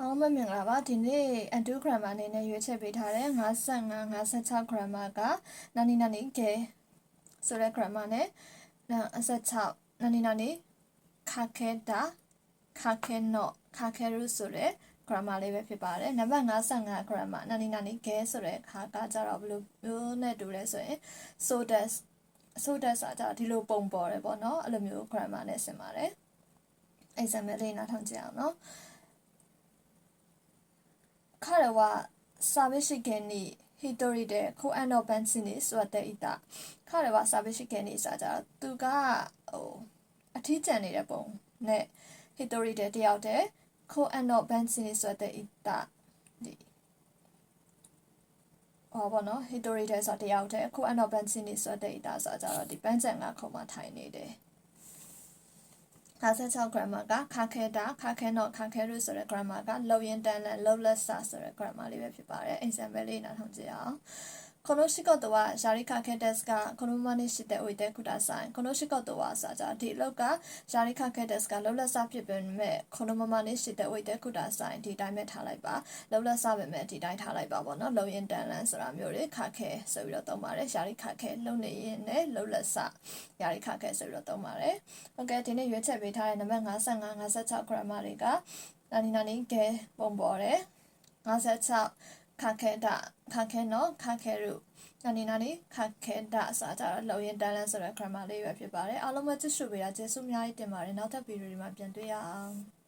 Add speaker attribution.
Speaker 1: အောင်မင်္ဂလာပါဒီနေ့အန်တူဂရမ်မာအနေနဲ့ရွေးချယ်ပေးထားတဲ့55 56ဂရမ်မာကနာနီနာနီကဲဆိုတဲ့ဂရမ်မာနဲ့56နာနီနာနီခါခဲတာခါခဲနော့ခါခဲရုဆိုတဲ့ဂရမ်မာလေးပဲဖြစ်ပါတယ်နံပါတ်55ဂရမ်မာနာနီနာနီကဲဆိုတဲ့ခါကကြတော့ဘယ်လိုမျိုးနဲ့တူလဲဆိုရင် sodas ဆိုတာဒီလိုပုံပေါ်တယ်ပေါ့နော်အဲ့လိုမျိုးဂရမ်မာနဲ့ဆင်ပါတယ် example လေးနားထောင်ကြည့်အောင်နော်彼は寂しげに一人で公園のベンチに座っていた。彼は寂しげにさじゃသူကအထီးကျန်နေတဲ့ပုံနဲ့一人でတယောက်တည်း公園のベンチに座っていたဒီဘောနော်一人でဆိုတယောက်တည်း公園のベンチに座っていたဆိုကြတော့ဒီပန်းချန်ကခုံမှာထိုင်နေတယ်56 grammar ကခါခဲတာခါခဲတော့ခါခဲလို့ဆိုတဲ့ grammar ကလောက်ရင်တန်းလန်လောက်လက်စာဆိုတဲ့ grammar လေးပဲဖြစ်ပါတယ် example လေးနားထောင်ကြည့်အောင်この仕事はやりかけですがこのままにしておいてくださいこの仕事はさじゃဒီလောက်ကやりかけですがလောက်လက်စာဖြစ်ပေမဲ့このままにしておいてくださいဒီတိုင်းပဲထားလိုက်ပါလောက်လက်စာပဲမဲ့ဒီတိုင်းထားလိုက်ပါပေါ့နော်လောက်ရင်တန်းလန်ဆိုတာမျိုးတွေခါခဲဆိုပြီးတော့သုံးပါတယ်やりかけလုံနေရင်လည်းလောက်လက်စာやりかけဆိုပြီးတော့သုံးပါတယ်ဟုတ်ကဲ့ဒီနေ့ရွေးချက်ပေးထားတဲ့နံပါတ်55 56 grammar တွေကနာနီကဲပုံပေါ်တယ်56ခါခဲတာခါခဲနော်ခါခဲရုနာနီခါခဲတာဆိုကြတော့လောက်ရင်တန်းလန်းဆိုတဲ့ grammar လေးပဲဖြစ်ပါတယ်အားလုံးပဲကြည့်ရှုပေးတာကျေးဇူးအများကြီးတင်ပါတယ်နောက်ထပ်ဗီဒီယိုတွေမှာပြန်တွေ့ရအောင်